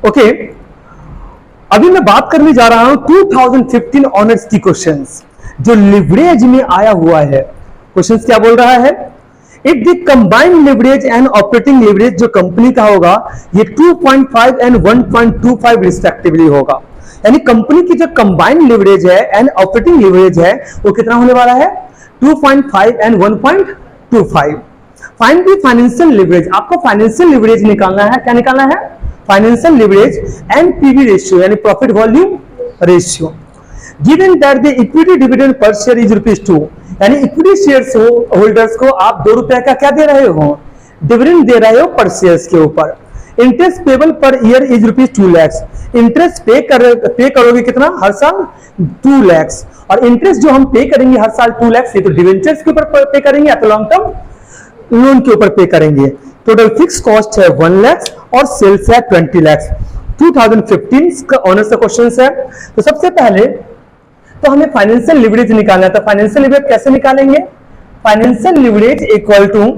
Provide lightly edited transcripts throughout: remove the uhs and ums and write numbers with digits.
Okay, अभी मैं बात करने जा रहा हूं 2015 ऑनर्स की क्वेश्चंस जो लिवरेज में आया हुआ है। क्वेश्चंस क्या बोल रहा है? If the combined leverage and operating leverage जो कंपनी का होगा ये 2.5 एंड 1.25 रिस्पेक्टिवली होगा। यानी कंपनी की जो कंबाइंड लिवरेज है एंड ऑपरेटिंग लिवरेज है वो कितना होने वाला है? 2.5 and 1.25। Find the financial leverage, आपको फाइनेंशियल लिवरेज निकालना है। क्या निकालना है? Financial leverage and PV ratio यानी profit volume ratio. Given that the equity dividend per share is ₹2, यानी इक्विटी शेयर्स होल्डर्स को आप ₹2 का क्या दे रहे हो? डिविडेंड दे रहे हो पर शेयर्स के ऊपर। Interest payable per year is ₹2 lakh, interest पे करोगे कितना हर साल? 2 लाख। और इंटरेस्ट जो हम पे करेंगे हर साल 2 लाख, ये तो डिवेंचर्स के ऊपर पे करेंगे या तो लॉन्ग टर्म लोन के ऊपर पे करेंगे। टोटल फिक्स कॉस्ट है 1 लाख और सेल्स है 20 लाख। 2015 का ऑनर्स का क्वेश्चन है। तो सबसे पहले तो हमें फाइनेंशियल लिवरेज निकालना है। तो फाइनेंशियल लिवरेज कैसे निकालेंगे? Financial leverage equal to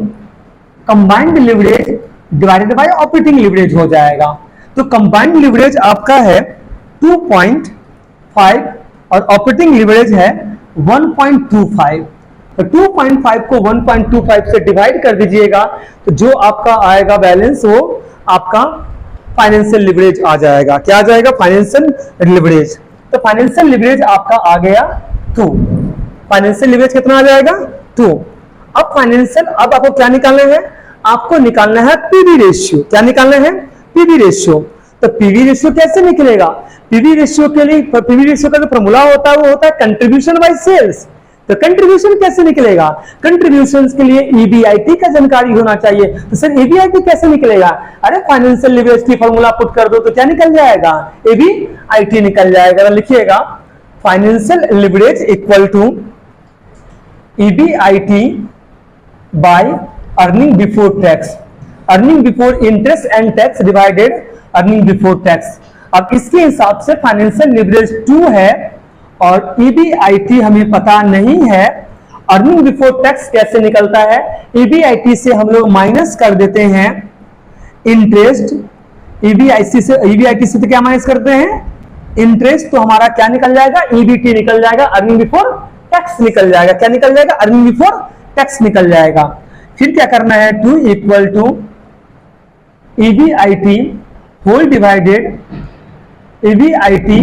combined leverage divided by operating leverage हो जाएगा। तो कंबाइंड लिवरेज आपका है 2.5 और ऑपरेटिंग लिवरेज है 1.25। तो 2.5 को 1.25 से डिवाइड कर दीजिएगा तो जो आपका आएगा बैलेंस वो आपका फाइनेंशियल लिवरेज आ जाएगा। क्या आ जाएगा? Financial leverage. तो फाइनेंशियल लिवरेज आपका आ गया 2। फाइनेंशियल लिवरेज कितना आ जाएगा? 2। अब आपको क्या निकालना है? आपको निकालना है पीवी रेशियो। क्या निकालना है? PV ratio. तो पीवी रेशियो कैसे निकलेगा? पीवी रेशियो के लिए पीवी रेशियो का जो फॉर्मूला होता है वो होता है कंट्रीब्यूशन बाय सेल्स। तो कंट्रीब्यूशन कैसे निकलेगा? कंट्रीब्यूशन के लिए ईबीआईटी का जानकारी होना चाहिए। तो सर ईबीआईटी कैसे निकलेगा? अरे फाइनेंशियल लिवरेज की फॉर्मूला पुट कर दो तो क्या निकल जाएगा? ईबीआईटी निकल जाएगा। लिखिएगा financial leverage equal to EBIT by earning before tax, earning before interest and tax divided earning before tax. अब इसके हिसाब से फाइनेंशियल लिवरेज 2 है और ईबीआईटी हमें पता नहीं है। अर्निंग बिफोर टैक्स कैसे निकलता है? ईबीआईटी से हम लोग माइनस कर देते हैं इंटरेस्ट। ईबीआईटी से तो क्या माइनस करते हैं? इंटरेस्ट। तो हमारा क्या निकल जाएगा? ईबीटी निकल जाएगा, अर्निंग बिफोर टैक्स निकल जाएगा। क्या निकल जाएगा? अर्निंग बिफोर टैक्स निकल जाएगा। फिर क्या करना है? 2 equal to EBIT whole divided EBIT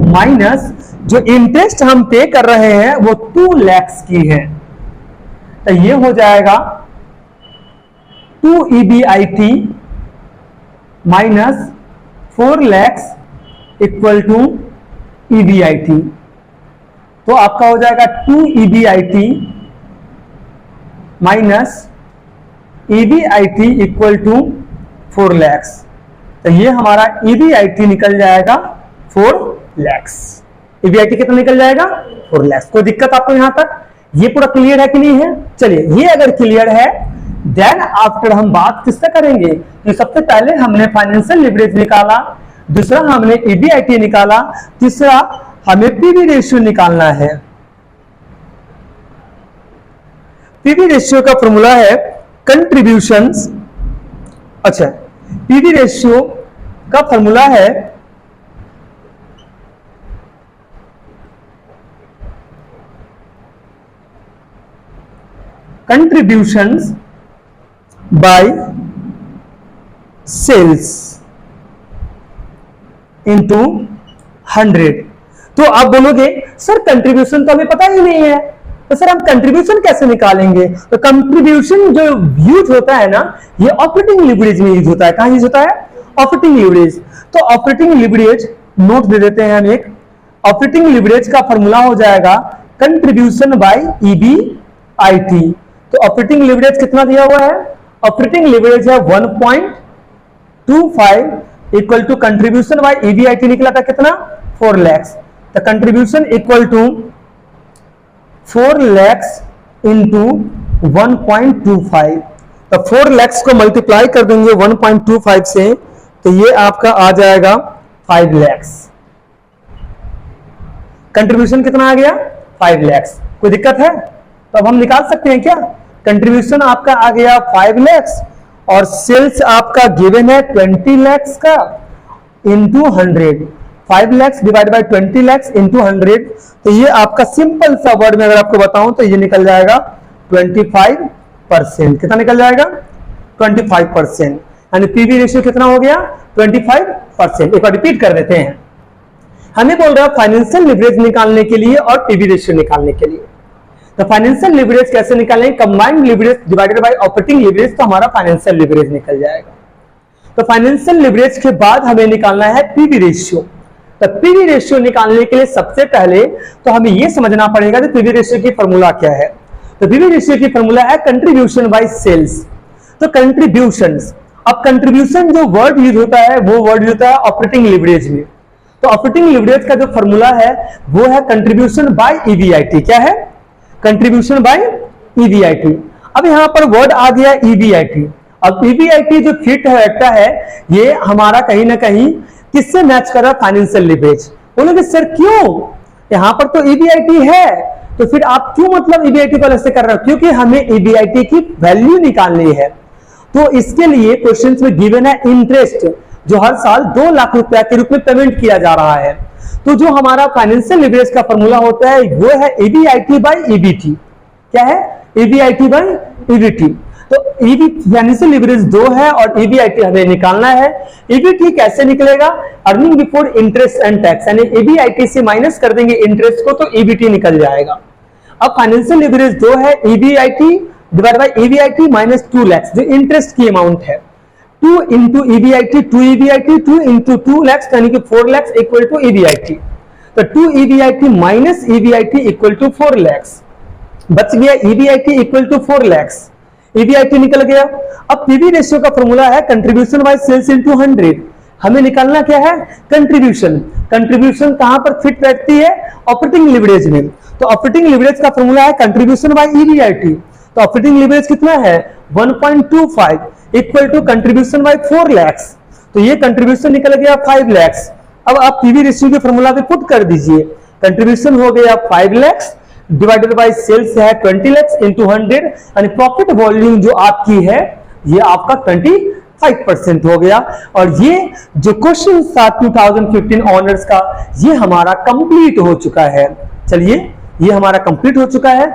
minus जो इंटरेस्ट हम पे कर रहे हैं वो 2 लाख की है। तो ये हो जाएगा 2 EBIT minus 4 lakh equal to EBIT. तो आपका हो जाएगा 2 EBIT minus EBIT equal to 4 lakh. तो ये हमारा ईबीआईटी निकल जाएगा 4 लाख। ईबीआईटी कितना निकल जाएगा? 4 लाख। कोई दिक्कत आपको यहां तक? ये पूरा क्लियर है कि नहीं है? चलिए, ये अगर क्लियर है देन आफ्टर हम बात किससे करेंगे? तो सबसे पहले हमने फाइनेंशियल लिवरेज निकाला, दूसरा हमने ईबीआईटी निकाला, तीसरा हमें पीवी रेशियो निकालना है। पीवी रेशियो का फॉर्मूला है कंट्रीब्यूशंस। अच्छा, पीवी रेशियो का फॉर्मूला है कंट्रीब्यूशंस बाय सेल्स इनटू 100। तो आप बोलोगे सर कंट्रीब्यूशन तो हमें पता ही नहीं है, तो सर हम कंट्रीब्यूशन कैसे निकालेंगे? तो कंट्रीब्यूशन जो यूज होता है ना, ये ऑपरेटिंग लिवरेज में यूज होता है। कहां यूज होता है? Operating leverage. तो ऑपरेटिंग लिवरेज नोट दे देते हैं हम एक। ऑपरेटिंग लिवरेज का फॉर्मूला हो जाएगा कंट्रीब्यूशन बाय ईबीआईटी। तो ऑपरेटिंग लिवरेज कितना दिया हुआ है? ऑपरेटिंग लिवरेज है 1.25 equal to contribution by EBIT निकला था कितना? 4 लाख। तो contribution equal to 4 lakh into 1.25। तो 4 लाख को मल्टीप्लाई कर देंगे 1.25 से तो ये आपका आ जाएगा 5 लाख। कंट्रीब्यूशन कितना आ गया? 5 लाख। कोई दिक्कत है? तो अब हम निकाल सकते हैं क्या? कंट्रीब्यूशन आपका आ गया 5 लाख और सेल्स आपका गिवन है 20 लाख का, into 100, 5 lakh divide by 20 lakh into 100, तो ये आपका सिंपल सा वर्ड में अगर आपको बताऊं तो ये निकल जाएगा 25%। कितना निकल जाएगा? 25%। यानी पीवी रेशियो कितना हो गया? 25%। एक बार रिपीट कर देते हैं। हमें बोल रहा है फाइनेंशियल लिवरेज निकालने के लिए और पीवी रेशियो निकालने के लिए। तो फाइनेंशियल लिवरेज कैसे निकालेंगे? Combined leverage divided by operating leverage, तो हमारा फाइनेंशियल लिवरेज निकल जाएगा। तो फाइनेंशियल लिवरेज के बाद हमें निकालना है पीवी रेशियो। तो पीवी रेशियो निकालने के लिए सबसे पहले तो हमें यह समझना पड़ेगा कि पीवी रेशियो की फॉर्मूला क्या है। तो पीवी रेशियो की फॉर्मूला है कंट्रीब्यूशन बाय सेल्स। तो कंट्रीब्यूशन, अब कंट्रीब्यूशन जो वर्ड यूज होता है वो वर्ड यूज होता है ऑपरेटिंग लिवरेज में। तो ऑपरेटिंग लिवरेज का जो फॉर्मूला है वो है कंट्रीब्यूशन बाय ईबीआईटी। क्या है? Contribution by EBIT. अब यहां पर वर्ड आ गया ईबीआईटी। अब ईबीआईटी जो फिट रहता है ये हमारा कहीं ना कहीं किससे मैच कर रहा है? Financial leverage. बोलोगे सर क्यों? यहां पर तो ईबीआईटी है, तो फिर आप क्यों मतलब ईबीआईटी को अलग से कर रहे हो? क्योंकि हमें ईबीआईटी की वैल्यू निकालनी है। तो इसके लिए क्वेश्चन में गिवन है इंटरेस्ट, जो हर साल 2 लाख रुपया के रूप में पेमेंट किया जा रहा है। तो जो हमारा फाइनेंशियल लिवरेज का फॉर्मूला होता है वो है ईबीआईटी बाय ईबीटी। क्या है? EBIT by EBT. तो फाइनेंशियल लिवरेज 2 है और ईबीआईटी हमें निकालना है। ईबीटी कैसे निकलेगा? Earning before interest and tax, यानी ईबीआईटी से माइनस कर देंगे इंटरेस्ट को तो ईबीटी निकल जाएगा। अब फाइनेंशियल लिवरेज 2 है EBIT divide by EBIT minus 2 lakh, जो इंटरेस्ट की अमाउंट है। 2 into EBIT, 2 EBIT, 2 into 2 lakh यानी कि 4 लाख इक्वल टू ईबीआईटी। तो 2 EBIT minus EBIT equal to 4 lakh, बच गया EBIT equal to 4 lakh. EBIT निकल गया। अब पीवी रेशियो का फॉर्मूला है कंट्रीब्यूशन बाय सेल्स इनटू 100। हमें निकालना क्या है? कंट्रीब्यूशन। कंट्रीब्यूशन कहां पर फिट बैठती है? ऑपरेटिंग लिवरेज में। तो ऑपरेटिंग लिवरेज का फॉर्मूला है कंट्रीब्यूशन बाय ईबीआईटी। तो ऑपरेटिंग लिवरेज कितना है? 1.25 equal to contribution by 4 lakh. तो ये कंट्रीब्यूशन निकल गया 5 लाख। अब आप पीवी रेशियो के फॉर्मूला पे पुट कर दीजिए। कंट्रीब्यूशन हो गया 5 लाख डिवाइडेड बाय सेल्स है 20 लाख इंटू 100, यानी प्रॉफिट वॉल्यूम जो आपकी है ये आपका 25% हो गया। और ये जो क्वेश्चन था 2015 ऑनर्स का ये हमारा कंप्लीट हो चुका है। चलिए ये हमारा कंप्लीट हो चुका है।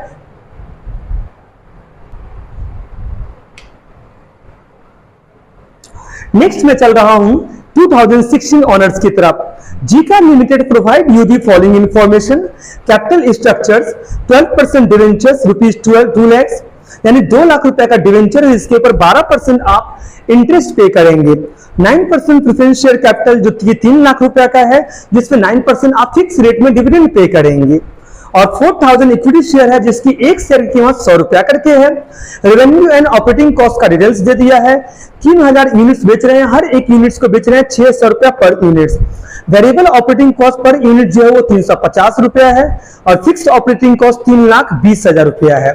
नेक्स्ट में चल रहा हूं 2016 ऑनर्स की तरफ। Zika limited provide you the following information: capital structures 12% debentures ₹2 lakh, यानी 2 लाख रुपए का डिवेंचर है, इसके ऊपर 12% आप इंटरेस्ट पे करेंगे। 9% प्रेफरेंस शेयर कैपिटल जो कि 3 लाख रुपए का है, जिसमें 9% आप फिक्स रेट में डिविडेंड पे करेंगे। और 4000 इक्विटी शेयर है जिसकी एक शेयर की कीमत 100 रुपया करके है। रेवेन्यू एंड ऑपरेटिंग कॉस्ट का डिटेल्स दे दिया है। 3000 यूनिट्स बेच रहे हैं, हर एक यूनिट्स को बेच रहे हैं 600 रुपया per unit. Variable operating cost per unit जो है वो 350 रुपया है और फिक्स्ड ऑपरेटिंग कॉस्ट 3,20,000 रुपया है।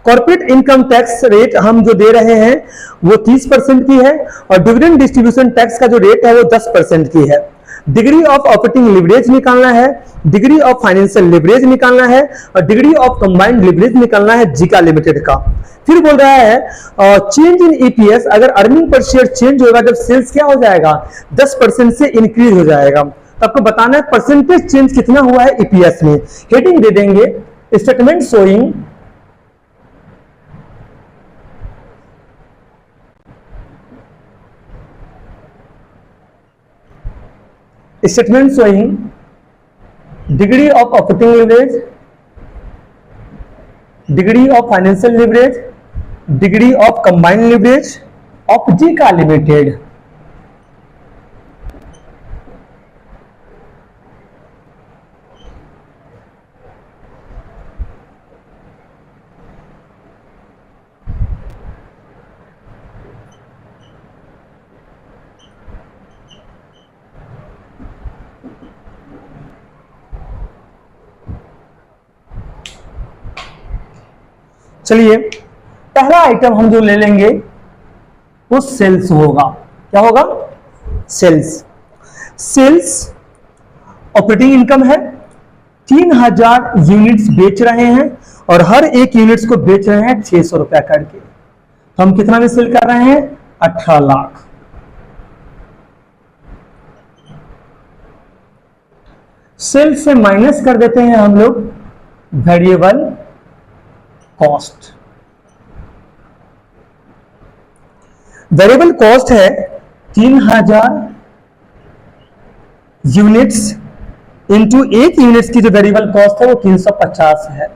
कॉर्पोरेट इनकम टैक्स रेट हम जो दे रहे हैं वो 30% की है और डिविडेंड डिस्ट्रीब्यूशन टैक्स का जो रेट है वो 10% की है। डिग्री ऑफ ऑपरेटिंग लिवरेज निकालना है, डिग्री ऑफ फाइनेंशियल लिवरेज निकालना है और डिग्री ऑफ कंबाइंड लिवरेज निकालना है जीका लिमिटेड का। फिर बोल रहा है चेंज इन ईपीएस, अगर अर्निंग पर शेयर चेंज होगा जब सेल्स क्या हो जाएगा 10% से इंक्रीज हो जाएगा। तो आपको बताना है परसेंटेज चेंज कितना हुआ है ईपीएस में। हेडिंग दे देंगे statement showing statement showing degree of operating leverage, degree of financial leverage, degree of combined leverage of Zika limited. चलिए पहला आइटम हम जो ले लेंगे वो सेल्स होगा। क्या होगा? सेल्स। सेल्स ऑपरेटिंग इनकम है, 3000 यूनिट्स बेच रहे हैं और हर एक यूनिट्स को बेच रहे हैं 600 रुपया करके। तो हम कितना में सेल कर रहे हैं? 18 लाख। सेल से माइनस कर देते हैं हम लोग वेरिएबल कॉस्ट। वेरिएबल कॉस्ट है 3000 यूनिट्स इंटू एक यूनिट्स की जो वेरिएबल कॉस्ट है वो 350 है।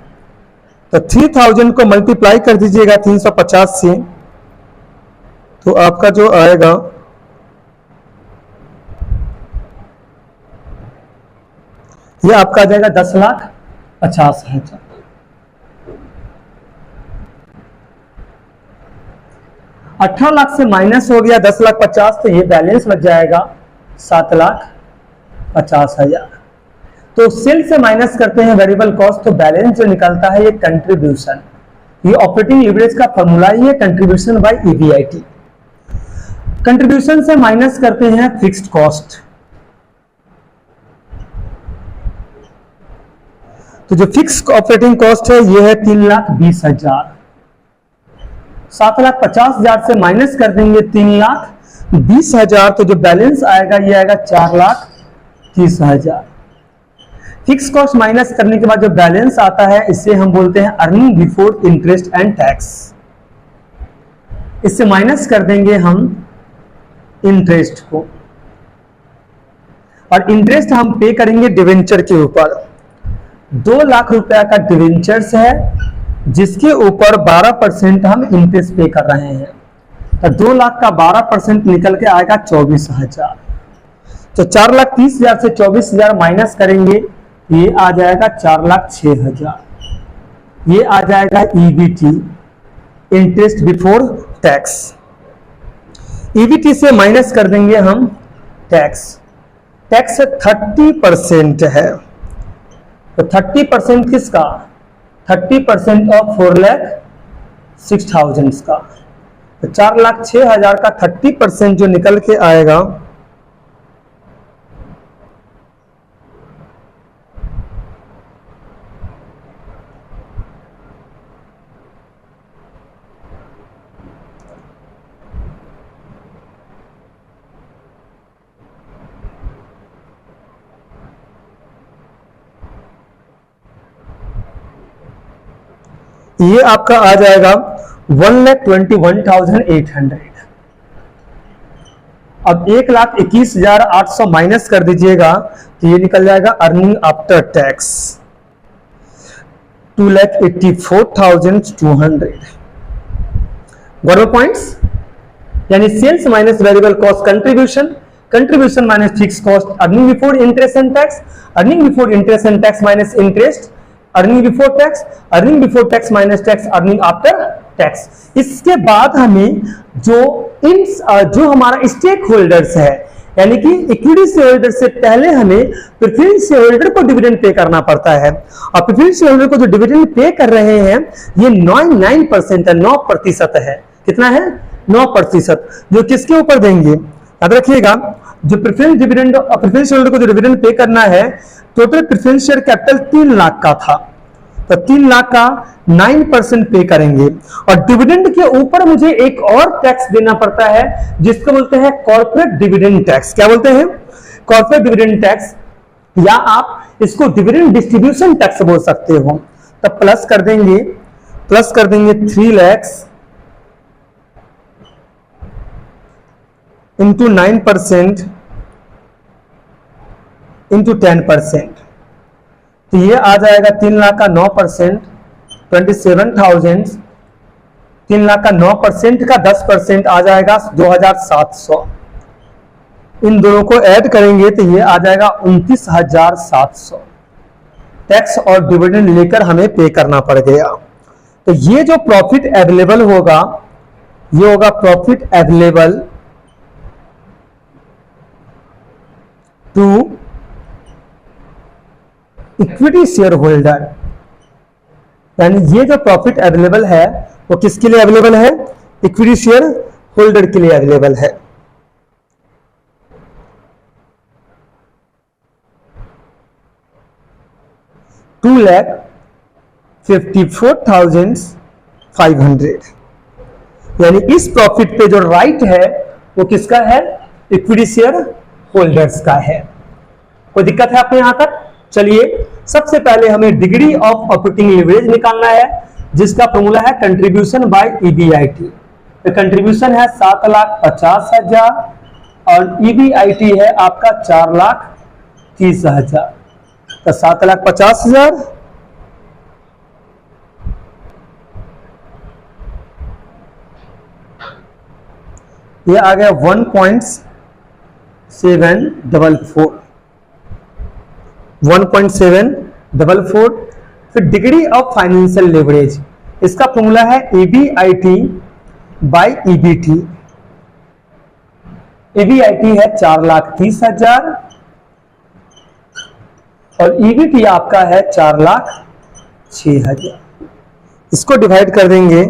तो 3000 को मल्टीप्लाई कर दीजिएगा 350 से, तो आपका जो आएगा ये आपका आ जाएगा 10,50,000। 18 लाख से माइनस हो गया 10,50,000, तो ये बैलेंस बच जाएगा 7,50,000। तो सेल से माइनस करते हैं वेरिएबल कॉस्ट, तो बैलेंस जो निकलता है ये कंट्रीब्यूशन। ये ऑपरेटिंग लीवरेज का फॉर्मूला ही है, कंट्रीब्यूशन बाय ईबीआईटी। कंट्रीब्यूशन से माइनस करते हैं फिक्स्ड कॉस्ट। तो जो फिक्स ऑपरेटिंग कॉस्ट है ये है 3,20,000। 7,50,000 से माइनस कर देंगे 3,20,000, तो जो बैलेंस आएगा ये आएगा 4,30,000। फिक्स कॉस्ट माइनस करने के बाद जो बैलेंस आता है इसे हम बोलते हैं earning before interest and tax. इससे माइनस कर देंगे हम इंटरेस्ट को, और इंटरेस्ट हम पे करेंगे डिवेंचर के ऊपर। 2 लाख रुपया का डिवेंचर्स है जिसके ऊपर 12% हम इंटरेस्ट पे कर रहे हैं। तो 2 लाख का 12% निकल के आएगा 24,000। तो 4,30,000 से 24,000 माइनस करेंगे, ये आ जाएगा 4,06,000। ये आ जाएगा EBT, interest before tax. EBT से माइनस कर देंगे हम टैक्स। टैक्स 30% है, तो 30% किसका? 30% ऑफ 4,06,000 का। तो 4,06,000 का 30% जो निकल के आएगा ये आपका आ जाएगा 1,21,800। अब 1,21,800 माइनस कर दीजिएगा तो ये निकल जाएगा earning after tax 2,84,200। Gaurav points, यानी sales minus variable cost contribution, contribution minus fix cost, earning before interest and tax, earning before interest and tax minus interest, earning before tax, earning before tax minus tax, earning after tax. इसके बाद हमें जो हमारा stake holders है, यानी कि equity share holder से पहले हमें प्रेफरेंस शेयर होल्डर को डिविडेंड पे करना पड़ता है। और प्रेफरेंस शेयर होल्डर को जो डिविडेंड पे कर रहे हैं ये 9% है, 9% है। कितना है? 9%। जो किसके ऊपर देंगे? याद रखिएगा, जो preference dividend preference share holder को जो डिविडेंड पे करना है, total preference share capital 3 lakh का था, तो 3 लाख का 9% पे करेंगे। और डिविडेंड के ऊपर मुझे एक और टैक्स देना पड़ता है जिसको बोलते हैं कॉर्पोरेट डिविडेंड टैक्स। क्या बोलते हैं? कॉर्पोरेट डिविडेंड टैक्स, या आप इसको डिविडेंड डिस्ट्रीब्यूशन टैक्स बोल सकते हो। तो प्लस कर देंगे 3 लाख इंटू 9% इंटू 10%, तो ये आ जाएगा 3 लाख का 9%, 27,000। 3 लाख का 9% का 10% आ जाएगा 2,700। इन दोनों को ऐड करेंगे तो ये आ जाएगा 29,700। टैक्स और डिविडेंड लेकर हमें पे करना पड़ गया। तो ये जो प्रॉफिट अवेलेबल होगा ये होगा profit available to equity share holder. यानी ये जो प्रॉफिट अवेलेबल है वो किसके लिए अवेलेबल है? इक्विटी शेयर होल्डर के लिए अवेलेबल है। $2,54,500। यानी इस प्रॉफिट पे जो राइट है वो किसका है? इक्विटी शेयर होल्डर्स का है। कोई दिक्कत है आपको यहां तक? चलिए सबसे पहले हमें डिग्री ऑफ ऑपरेटिंग लिवरेज निकालना है, जिसका फॉर्मूला है कंट्रीब्यूशन बाय EBIT। तो कंट्रीब्यूशन है 7,50,000 और EBIT है आपका 4,30,000। तो 7,50,000 ये आ गया 1.744। फिर डिग्री ऑफ फाइनेंशियल लेवरेज, इसका फॉर्मूला है EBIT बाय EBT। EBIT है 4,30,000 और EBT आपका है 4,06,000। इसको डिवाइड कर देंगे,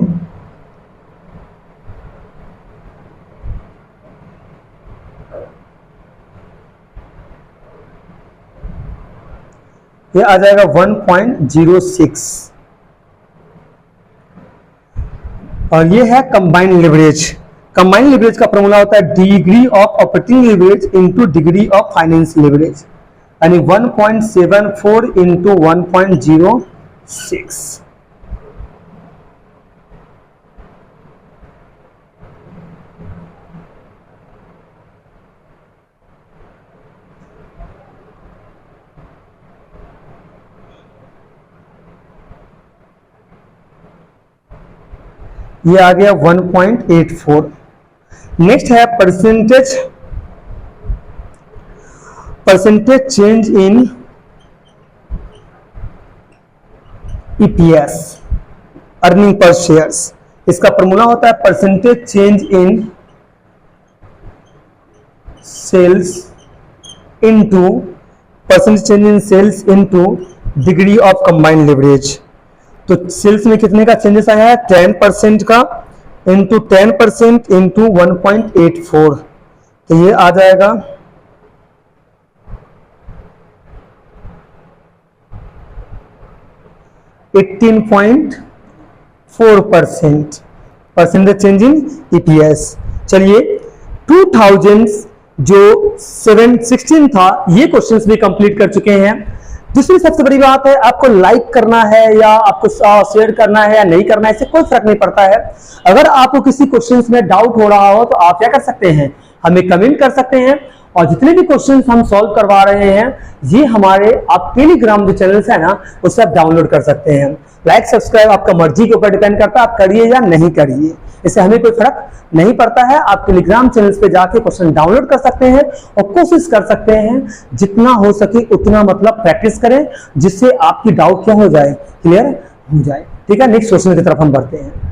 ये आ जाएगा 1.06 और ये है कंबाइंड लिवरेज। कंबाइंड लिवरेज का फॉर्मूला होता है degree of operating leverage into degree of finance leverage, यानी 1.74 इंटू 1.06। ये आ गया 1.84। नेक्स्ट है percentage change in EPS, earning per shares. इसका फॉर्मूला होता है percentage change in sales into degree of combined leverage. तो सेल्स में कितने का चेंजेस आया है? 10% का इंटू 10% इंटू 1.84। तो ये आ जाएगा 18.4% परसेंटेज चेंज इन EPS। चलिए 2000 जो 716 था, ये क्वेश्चंस भी कंप्लीट कर चुके हैं। दूसरी सबसे बड़ी बात है, आपको लाइक करना है या आपको शेयर करना है या नहीं करना है, इससे कोई फर्क नहीं पड़ता है। अगर आपको किसी क्वेश्चंस में डाउट हो रहा हो तो आप क्या कर सकते हैं, हमें कमेंट कर सकते हैं। और जितने भी क्वेश्चंस हम सॉल्व करवा रहे हैं, ये हमारे आप टेलीग्राम जो चैनल्स है ना, उससे आप डाउनलोड कर सकते हैं। लाइक सब्सक्राइब आपका मर्जी के ऊपर डिपेंड करता है, आप करिए या नहीं करिए, इससे हमें कोई फर्क नहीं पड़ता है। आप टेलीग्राम चैनल्स पे जाके क्वेश्चन डाउनलोड कर सकते हैं और कोशिश कर सकते हैं जितना हो सके उतना मतलब प्रैक्टिस करें, जिससे आपकी डाउट क्या हो जाए, क्लियर हो जाए। ठीक है, नेक्स्ट क्वेश्चन की तरफ हम बढ़ते हैं।